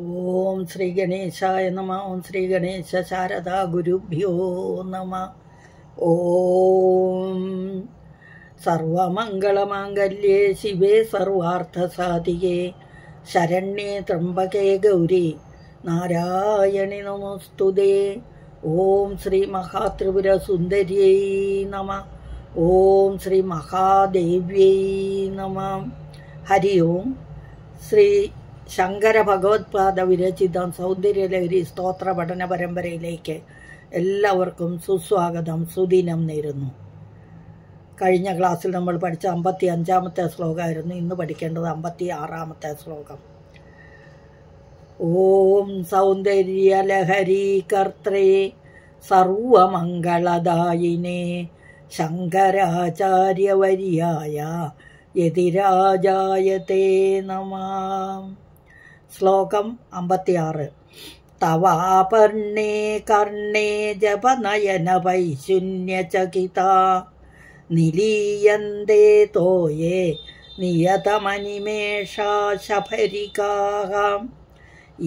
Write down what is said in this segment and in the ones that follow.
ഓം ശ്രീ ഗണേശായ നമ. ഓം ശ്രീ ഗണേശ ശാരദാ ഗുരുഭ്യോ നമ. ഓം സർവമംഗളമാംഗല്യേ ശിവേ സർവാർത്ഥസാധികേ ശരണ്യേ ത്രംബകേ ഗൗരി നാരായണി നമോസ്തുതേ. ഓം ശ്രീ മഹാത്രിപുര സുന്ദര്यै നമ. ഓം ശ്രീ മഹാദേവ്यै നമ. ഹരി ഓം. ശ്രീ ശങ്കര ഭഗവത്പാദ വിരചിതം സൗന്ദര്യലഹരി സ്തോത്ര പഠന പരമ്പരയിലേക്ക് എല്ലാവർക്കും സുസ്വാഗതം, സുദിനം നേരുന്നു. കഴിഞ്ഞ ക്ലാസ്സിൽ നമ്മൾ പഠിച്ച 55-ാമത്തെ ശ്ലോകമായിരുന്നു. ഇന്ന് പഠിക്കേണ്ടത് 56-ാമത്തെ ശ്ലോകം. ഓം സൗന്ദര്യലഹരി കർത്രേ സർവമംഗളദായിനേ ശങ്കരാചാര്യവര്യായ യതിരാജായതേ നമഃ. ശ്ലോകം 56. തവാപർണേ കർണേ ജപനയന വൈശൂന്യചകിതാ നിലീയന്തേ തോയേ നിയതമനിമേഷാ ശഫരികാഃ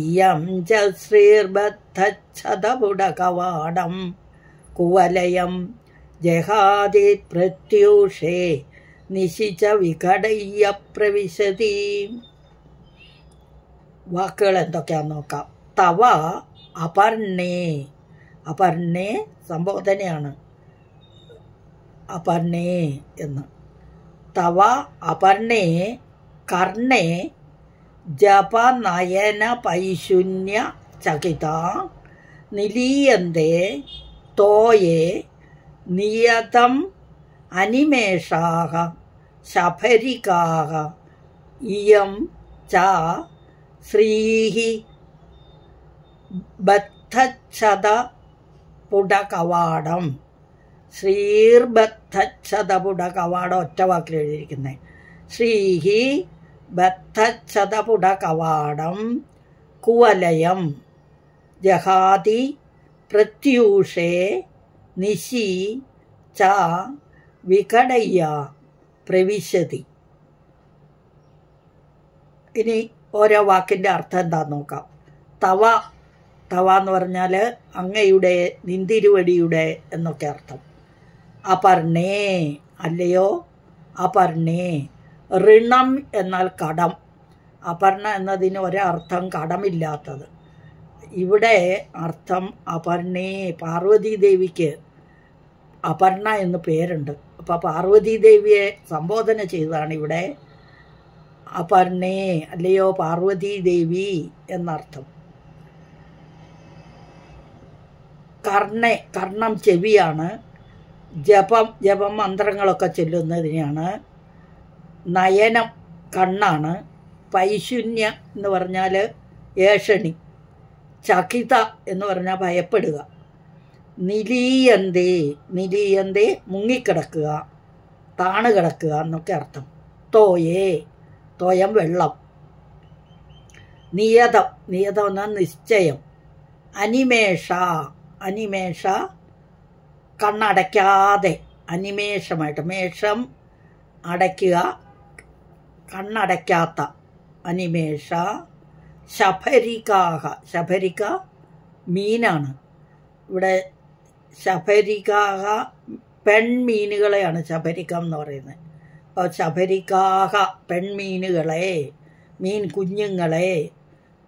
ഇയം ച ശ്രീർബദ്ധച്ഛദപുടകവാടം കുവലയം ജഹാതി പ്രത്യൂഷേ നിശിച വികടയ്യ പ്രവിശതി. വാക്കുകൾ എന്തൊക്കെയാന്ന് നോക്കാം. തവ അപർണേ. അപർണേ സംബോധനയാണ്, അപർണേ എന്ന്. തവ അപർണേ കർണേ ജപനയന പൈശൂന്യ ചകിത നിലീയന്തേ തോയേ നിയതം അനിമേഷാഃ ശഫരികാഃ ഇയം ച ശ്രീഃ ബദ്ധച്ഛദപുടകവാടം. ശ്രീർബദ്ധച്ഛദപുടകവാടം ഒറ്റ വാക്കിൽ എഴുതിയിരിക്കുന്നത്. ശ്രീഃ ബദ്ധച്ഛദപുടകവാടം കുവലയം ജഹാതി പ്രത്യൂഷേ നിശി ച വികടയ്യ പ്രവിശതി. ഇനി ഓരോ വാക്കിൻ്റെ അർത്ഥം എന്താന്ന് നോക്കാം. തവ, തവ എന്ന് പറഞ്ഞാൽ അങ്ങയുടെ, നിന്തിരുവടിയുടെ എന്നൊക്കെ അർത്ഥം. അപർണേ അല്ലയോ, അപർണേ. ഋണം എന്നാൽ കടം. അപർണ എന്നതിന് ഒരർത്ഥം കടമില്ലാത്തത്. ഇവിടെ അർത്ഥം അപർണേ. പാർവതീദേവിക്ക് അപർണ എന്ന് പേരുണ്ട്. അപ്പോൾ പാർവതീദേവിയെ സംബോധന ചെയ്തതാണ് ഇവിടെ. അപർണേ അല്ലയോ പാർവതീദേവി എന്നർത്ഥം. കർണേ, കർണം ചെവിയാണ്. ജപം മന്ത്രങ്ങളൊക്കെ ചൊല്ലുന്നതിനെയാണ്. നയനം കണ്ണാണ്. പൈശൂന്യ എന്ന് പറഞ്ഞാൽ ഏഷണി. ചകിത എന്ന് പറഞ്ഞാൽ ഭയപ്പെടുക. നിലീയന്തേ, നിലീയന്തേ മുങ്ങിക്കിടക്കുക, താണു കിടക്കുക എന്നൊക്കെ അർത്ഥം. തോയേ, തോയം വെള്ളം. നിയതം, നിയതം എന്നാൽ നിശ്ചയം. അനിമേഷ, അനിമേഷ കണ്ണടയ്ക്കാതെ, അനിമേഷമായിട്ട്, മേഷം അടയ്ക്കുക, കണ്ണടയ്ക്കാത്ത, അനിമേഷ. ശഫരികാഹ, ശഫരിക മീനാണ്. ഇവിടെ ശഫരികാഹ പെൺമീനുകളെയാണ് ശഫരികം എന്ന് പറയുന്നത്. അപ്പോൾ ശഫരികാഹ പെൺമീനുകളെ, മീൻ കുഞ്ഞുങ്ങളെ,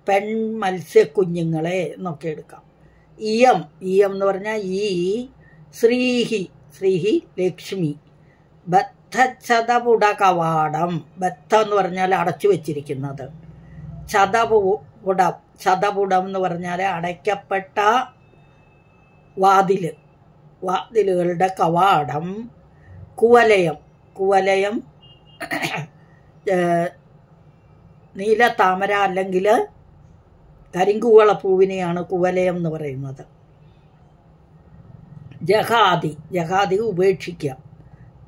പെൺ മത്സ്യക്കുഞ്ഞുങ്ങളെ എന്നൊക്കെ എടുക്കാം. ഇയം, ഇയം എന്ന് പറഞ്ഞാൽ ഈ. ശ്രീഹി, ശ്രീഹി ലക്ഷ്മി. ബദ്ധച്ഛദപുടകവാടം, ബദ്ധ എന്ന് പറഞ്ഞാൽ അടച്ചു വച്ചിരിക്കുന്നത്. ഛദപുടം, ഛദപുടം എന്ന് പറഞ്ഞാൽ അടയ്ക്കപ്പെട്ട വാതിൽ, വാതിലുകളുടെ കവാടം. കുവലയം, കുവലയം നീലത്താമര അല്ലെങ്കിൽ കരിങ്കൂവളപ്പൂവിനെയാണ് കുവലയം എന്ന് പറയുന്നത്. ജഹാതി, ജഹാതി ഉപേക്ഷിക്കുക.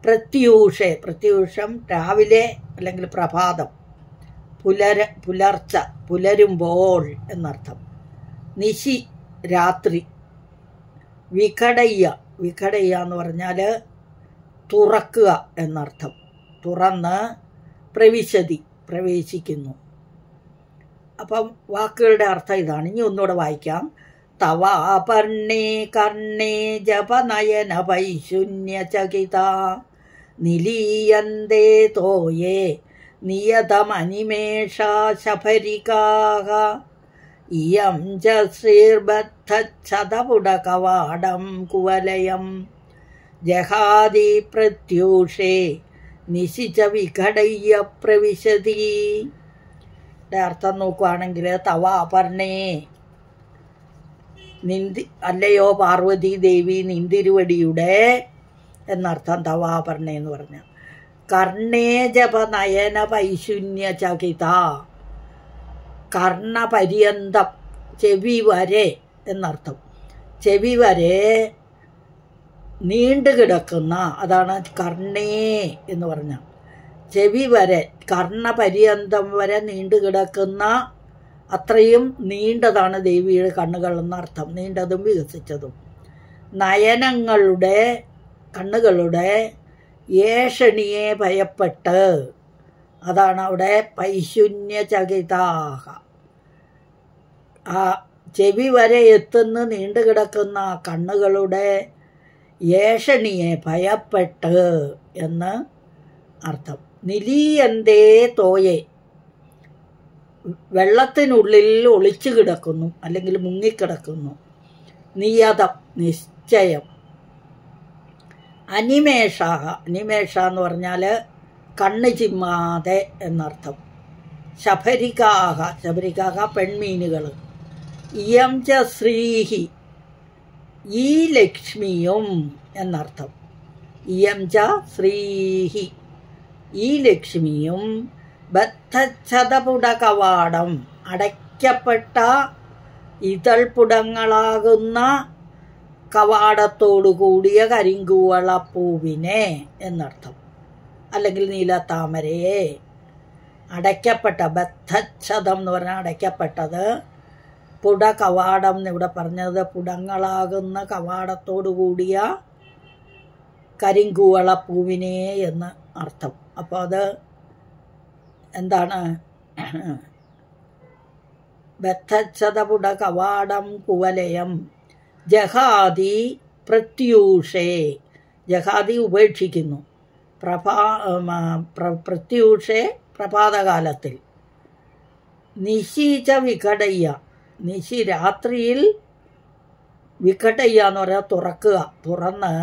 പ്രത്യൂഷേ, പ്രത്യൂഷം രാവിലെ അല്ലെങ്കിൽ പ്രഭാതം, പുലർച്ച, പുലരുമ്പോൾ എന്നർത്ഥം. നിശി രാത്രി. വികടയ്യ, വികടയ്യ എന്ന് പറഞ്ഞാൽ തുറക്കുക എന്നർത്ഥം. തുറന്ന് പ്രവിശതി, പ്രവേശിക്കുന്നു. അപ്പം വാക്കുകളുടെ അർത്ഥം ഇതാണ്. ഇനി ഒന്നുകൂടെ വായിക്കാം. തവാപർണേ കർണേ ജപനയന വൈശൂന്യചകിത നിലീയന്തേ തോയേ നിയതമനിമേഷാ ശഫരികാഃ ഇയം ച ശ്രീർബദ്ധച്ഛതപുടകവാടം കുവലയം ജഹാദി പ്രത്യൂഷേ നിശിച വിഘടയ്യ പ്രവിശതി. അർത്ഥം നോക്കുകയാണെങ്കിൽ തവാപർണേ അല്ലയോ പാർവതി ദേവി നിന്തിരുവടിയുടെ എന്നർത്ഥം തവാപർണേ എന്ന് പറഞ്ഞ. കർണേ ജപ നയന വൈശൂന്യചകിത കർണപര്യന്തം ചെവി വരെ എന്നർത്ഥം. ചെവി വരെ നീണ്ടുകിടക്കുന്ന, അതാണ് കർണേ എന്ന് പറഞ്ഞ. ചെവി വരെ കർണപര്യന്തം വരെ നീണ്ടുകിടക്കുന്ന അത്രയും നീണ്ടതാണ് ദേവിയുടെ കണ്ണുകൾ എന്നർത്ഥം. നീണ്ടതും വികസിച്ചതും. നയനങ്ങളുടെ കണ്ണുകളുടെ ഏഷണിയെ ഭയപ്പെട്ട്, അതാണ് അവിടെ പൈശൂന്യചകിതാഹ. ആ ചെവി വരെ എത്തുന്ന നീണ്ടുകിടക്കുന്ന കണ്ണുകളുടെ ഏഷണിയെ ഭയപ്പെട്ട് എന്ന് അർത്ഥം. നിലീയന്തേ തോയെ വെള്ളത്തിനുള്ളിൽ ഒളിച്ചു കിടക്കുന്നു, അല്ലെങ്കിൽ മുങ്ങിക്കിടക്കുന്നു. നിയതം നിശ്ചയം. അനിമേഷാഹ, അനിമേഷ എന്ന് പറഞ്ഞാൽ കണ്ണ് ചിമ്മാതെ എന്നർത്ഥം. ശഫരികാഹ, ശബരികാഹ പെൺമീനുകൾ. ഇയം ച ശ്രീഹി, ഈ ലക്ഷ്മിയും എന്നർത്ഥം. ഇയം ച ശ്രീഹി, ഈ ലക്ഷ്മിയും ബദ്ധച്ഛതപുട കവാടം, അടയ്ക്കപ്പെട്ട ഇതൾപുടങ്ങളാകുന്ന കവാടത്തോടു കൂടിയ കരിങ്കൂവളപ്പൂവിനെ എന്നർത്ഥം, അല്ലെങ്കിൽ നീലത്താമരയെ. അടയ്ക്കപ്പെട്ട, ബദ്ധച്ഛതം എന്ന് പറഞ്ഞാൽ അടയ്ക്കപ്പെട്ടത്. പുട കവാടം എന്നിവിടെ പറഞ്ഞത് പുടങ്ങളാകുന്ന കവാടത്തോടു കൂടിയ കരിങ്കൂവളപ്പൂവിനെ എന്ന് അർത്ഥം. അപ്പോൾ അത് എന്താണ്? ബദ്ധച്ഛതപുട കവാടം കുവലയം ജഹാദി പ്രത്യൂഷേ, ജഹാദി ഉപേക്ഷിക്കുന്നു. പ്രത്യൂഷേ പ്രഭാതകാലത്തിൽ. നിശീച വിഘടയ്യ, നിശി രാത്രിയിൽ. വിഘടയ്യ എന്ന് പറഞ്ഞാൽ തുറക്കുക, തുറന്ന്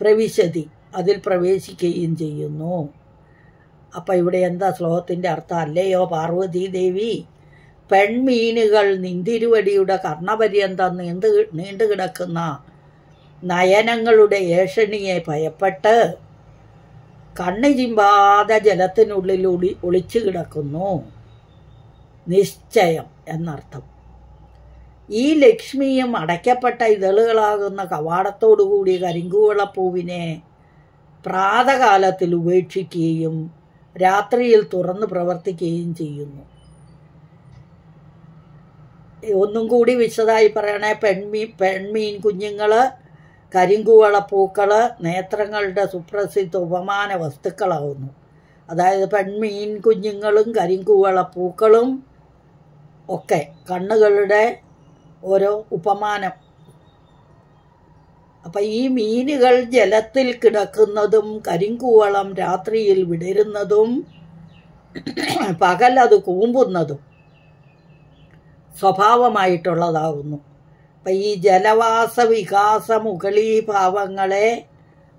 പ്രവിശതി അതിൽ പ്രവേശിക്കുകയും ചെയ്യുന്നു. അപ്പം ഇവിടെ എന്താ ശ്ലോകത്തിൻ്റെ അർത്ഥം? അല്ലയോ പാർവതി ദേവി, പെൺമീനുകൾ നിന്തിരുവടിയുടെ കർണപര്യന്തം നീണ്ടുകിടക്കുന്ന നയനങ്ങളുടെ ഏഷണിയെ ഭയപ്പെട്ട് കണ്ണ് ചിമ്പാതെ ജലത്തിനുള്ളിൽ ഒളിച്ചു കിടക്കുന്നു. നിശ്ചയം എന്നർത്ഥം. ഈ ലക്ഷ്മിയും അടയ്ക്കപ്പെട്ട ഇതളുകളാകുന്ന കവാടത്തോടുകൂടി കരിങ്കൂവളപ്പൂവിനെ പ്രാതകാലത്തിൽ ഉപേക്ഷിക്കുകയും രാത്രിയിൽ തുറന്ന് പ്രവർത്തിക്കുകയും ചെയ്യുന്നു. ഒന്നും കൂടി വിശദമായി പറയണേ. പെൺമീൻ കുഞ്ഞുങ്ങൾ, കരിങ്കൂവളപ്പൂക്കൾ നേത്രങ്ങളുടെ സുപ്രസിദ്ധ ഉപമാന വസ്തുക്കളാവുന്നു. അതായത് പെൺമീൻ കുഞ്ഞുങ്ങളും കരിങ്കൂവളപ്പൂക്കളും ഒക്കെ കണ്ണുകളുടെ ഓരോ ഉപമാനം. അപ്പം ഈ മീനുകൾ ജലത്തിൽ കിടക്കുന്നതും കരിങ്കൂവളം രാത്രിയിൽ വിടരുന്നതും പകലത് കൂമ്പുന്നതും സ്വഭാവമായിട്ടുള്ളതാകുന്നു. അപ്പം ഈ ജലവാസ വികാസ മുകളീഭാവങ്ങളെ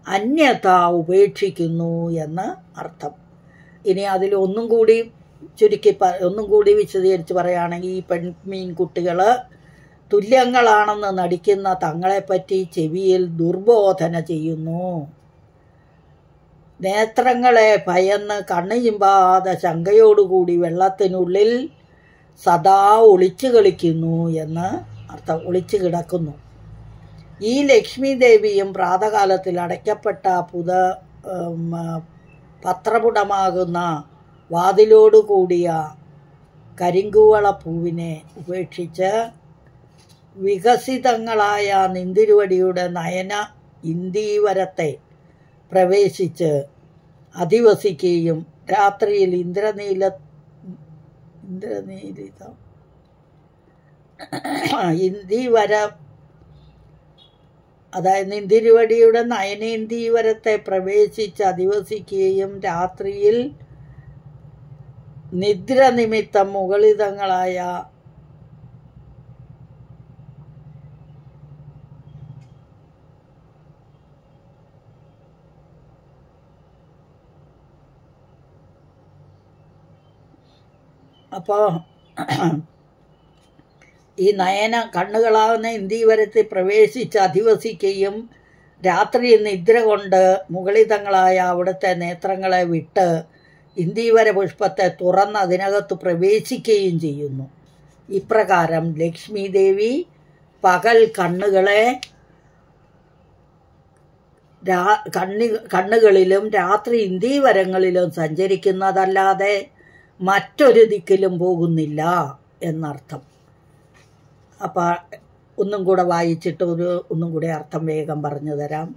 അന്യത ഉപേക്ഷിക്കുന്നു എന്ന് അർത്ഥം. ഇനി അതിൽ ഒന്നും കൂടി വിശദീകരിച്ച് പറയുകയാണെങ്കിൽ, ഈ പെൺമീൻ കുട്ടികൾ തുല്യങ്ങളാണെന്ന് നടിക്കുന്ന തങ്ങളെപ്പറ്റി ചെവിയിൽ ദുർബോധന ചെയ്യുന്നു. നേത്രങ്ങളെ ഭയന്ന് കണ്ണ് ചിമ്പാതെ ശങ്കയോടുകൂടി വെള്ളത്തിനുള്ളിൽ സദാ ഒളിച്ചു കളിക്കുന്നു എന്ന് അർത്ഥം. ഒളിച്ചു കിടക്കുന്നു. ഈ ലക്ഷ്മി ദേവിയും പ്രാതകാലത്തിൽ അടയ്ക്കപ്പെട്ട പത്രപുടമാകുന്ന വാതിലോടുകൂടിയ കരിങ്കൂവളപ്പൂവിനെ ഉപേക്ഷിച്ച് വികസിതങ്ങളായ നിന്തിരുവടിയുടെ നയന ഇന്ദീവരത്തെ പ്രവേശിച്ച് അധിവസിക്കുകയും രാത്രിയിൽ ഇന്ദ്രനീലിതം ഇന്ദീവര, അതായത് ഇന്ദിരുവടിയുടെ നയനേന്ദീവരത്തെ പ്രവേശിച്ച് അധിവസിക്കുകയും രാത്രിയിൽ നിദ്ര നിമിത്തം മുകളിതങ്ങളായ അപ്പോൾ ഈ നയന കണ്ണുകളാവുന്ന ഇന്ദീവരത്തിൽ പ്രവേശിച്ച് അധിവസിക്കുകയും രാത്രി നിദ്ര കൊണ്ട് മുകളിതങ്ങളായ അവിടുത്തെ നേത്രങ്ങളെ വിട്ട് ഇന്ദീവര പുഷ്പത്തെ തുറന്ന് അതിനകത്ത് പ്രവേശിക്കുകയും ചെയ്യുന്നു. ഇപ്രകാരം ലക്ഷ്മി ദേവി പകൽ കണ്ണുകളെ കണ്ണുകളിലും രാത്രി ഇന്ദീവരങ്ങളിലും സഞ്ചരിക്കുന്നതല്ലാതെ മറ്റൊരു ദിക്കിലും പോകുന്നില്ല എന്നർത്ഥം. അപ്പം ഒന്നും കൂടെ വായിച്ചിട്ട് ഒന്നും കൂടെ അർത്ഥം വേഗം പറഞ്ഞു തരാം.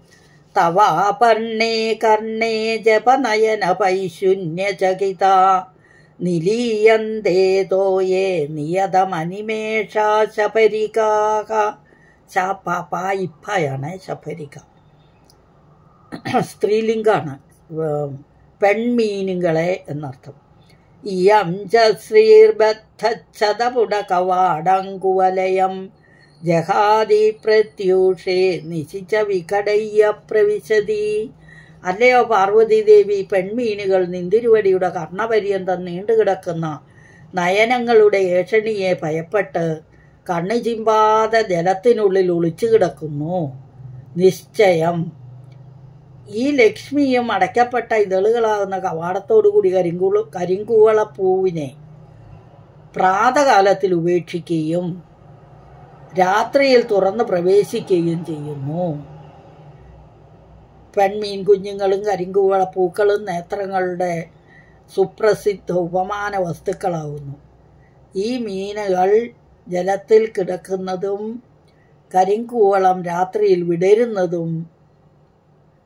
തവാപർണേ കർണേ ജപനയന പൈശൂന്യചകിത നിലീയന്തേ തോയേ നിയതമനിമേഷാ ശബരികാഹ. പായിപ്പയാണ് ശബരിക, സ്ത്രീലിംഗാണ്, പെൺമീനുകളെ എന്നർത്ഥം. ഇയം ച ശ്രീർബദ്ധച്ഛതപുടകവാടങ്കുവലയം ജഹാദി പ്രത്യൂഷേ നിശിച്ച വികടയ്യ പ്രവിശതി. അല്ലയോ പാർവതീദേവി, പെൺമീനുകൾ നിന്തിരുവടിയുടെ കർണപര്യന്തം നീണ്ടുകിടക്കുന്ന നയനങ്ങളുടെ ഏഷണിയെ ഭയപ്പെട്ട് കണ്ണു ചിമ്പാതെ ജലത്തിനുള്ളിൽ ഒളിച്ചു കിടക്കുന്നു. നിശ്ചയം ഈ ലക്ഷ്മിയും അടയ്ക്കപ്പെട്ട ഇതളുകളാകുന്ന കവാടത്തോടുകൂടി കരിങ്കൂവളപ്പൂവിനെ പ്രാതകാലത്തിൽ ഉപേക്ഷിക്കുകയും രാത്രിയിൽ തുറന്ന് പ്രവേശിക്കുകയും ചെയ്യുന്നു. പെൺമീൻ കുഞ്ഞുങ്ങളും കരിങ്കൂവളപ്പൂക്കളും നേത്രങ്ങളുടെ സുപ്രസിദ്ധ ഉപമാന വസ്തുക്കളാവുന്നു. ഈ മീനുകൾ ജലത്തിൽ കിടക്കുന്നതും കരിങ്കൂവളം രാത്രിയിൽ വിടരുന്നതും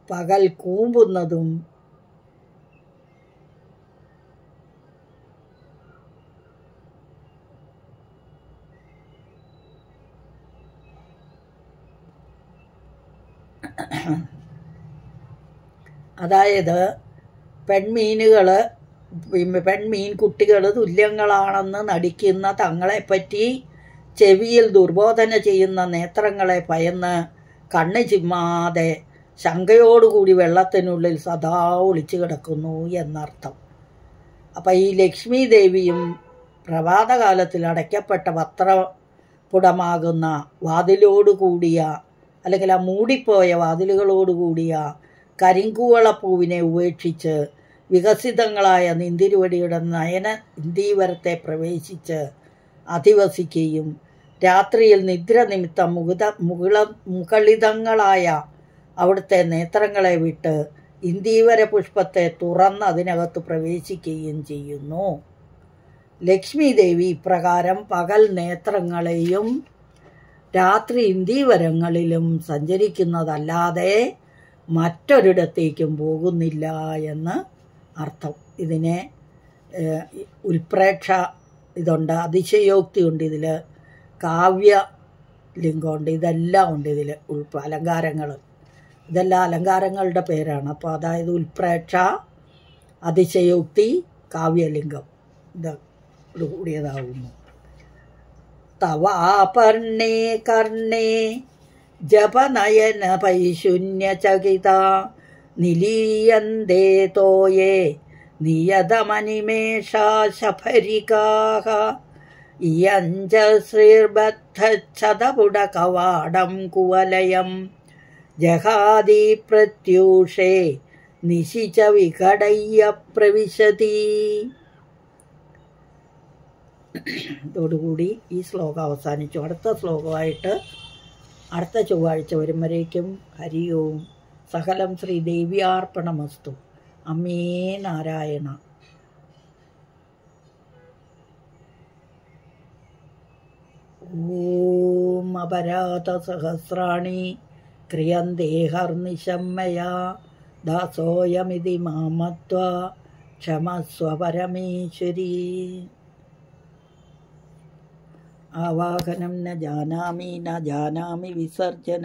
പകൽ കൂമ്പുന്നതും അതായത് പെൺമീൻ കുട്ടികൾ തുല്യങ്ങളാണെന്ന് നടിക്കുന്ന തങ്ങളെപ്പറ്റി ചെവിയിൽ ദുർബോധന ചെയ്യുന്ന നേത്രങ്ങളെ ഭയന്ന് കണ്ണ് ചിമ്മാതെ ശങ്കയോടുകൂടി വെള്ളത്തിനുള്ളിൽ സദാ ഒളിച്ചു കിടക്കുന്നു എന്നർത്ഥം. അപ്പം ഈ ലക്ഷ്മി ദേവിയും പ്രഭാതകാലത്തിൽ അടയ്ക്കപ്പെട്ട വസ്ത്രപുടമാകുന്ന വാതിലോടുകൂടിയ, അല്ലെങ്കിൽ ആ മൂടിപ്പോയ വാതിലുകളോടുകൂടിയ കരിങ്കൂവളപ്പൂവിനെ ഉപേക്ഷിച്ച് വികസിതങ്ങളായ നിന്തിരുവടിയുടെ നയന ഇന്ദീവരത്തെ പ്രവേശിച്ച് അധിവസിക്കുകയും രാത്രിയിൽ നിദ്ര നിമിത്തം മുകളിതങ്ങളായ അവിടുത്തെ നേത്രങ്ങളെ വിട്ട് ഇന്ദീവര പുഷ്പത്തെ തുറന്ന് അതിനകത്ത് പ്രവേശിക്കുകയും ചെയ്യുന്നു. ലക്ഷ്മി ദേവി ഇപ്രകാരം പകൽ നേത്രങ്ങളെയും രാത്രി ഇന്ദീവരങ്ങളിലും സഞ്ചരിക്കുന്നതല്ലാതെ മറ്റൊരിടത്തേക്കും പോകുന്നില്ല എന്ന് അർത്ഥം. ഇതിനെ ഉൽപ്രേക്ഷ ഇതുണ്ട്, അതിശയോക്തിയുണ്ട്, ഇതിൽ കാവ്യലിംഗമുണ്ട്, ഇതെല്ലാം ഉണ്ട്. ഇതിൽ അലങ്കാരങ്ങൾ, ഇതെല്ലാം അലങ്കാരങ്ങളുടെ പേരാണ്. അപ്പോൾ അതായത് ഉൽപ്രേക്ഷ, അതിശയോക്തി, കാവ്യലിംഗം ഇത് കൂടിയതാവുന്നു. തവാപർണേ കർണേ ജപനയന പൈശൂന്യചകിത നിലീയന്തേ തോയേ നിയതമനിമേഷാ ശബരികാഹ ഇയഞ്ച ശ്രീർബദ്ധച്ഛതപുടകവാടം കുവലയം ജഹാദി പ്രത്യൂഷേ നിശിച വികടയ്യ പ്രവിശതി. ഇതോടുകൂടി ഈ ശ്ലോകം അവസാനിച്ചു. അടുത്ത ശ്ലോകമായിട്ട് അടുത്ത ചൊവ്വാഴ്ച വരും വരേക്കും ഹരി ഓം. സകലം ശ്രീദേവ്യാർപ്പണമസ്തു. അമ്മേ നാരായണ. ഓം അപരാധസഹസ്രാണി ക്രിയന്തേ ഹർനിശം മയാ ദാസോയമിതി മാമത്വാ ക്ഷമസ്വ പരമേശ്വരീ. ആവാഹനം ന ജാനാമി വിസർജനം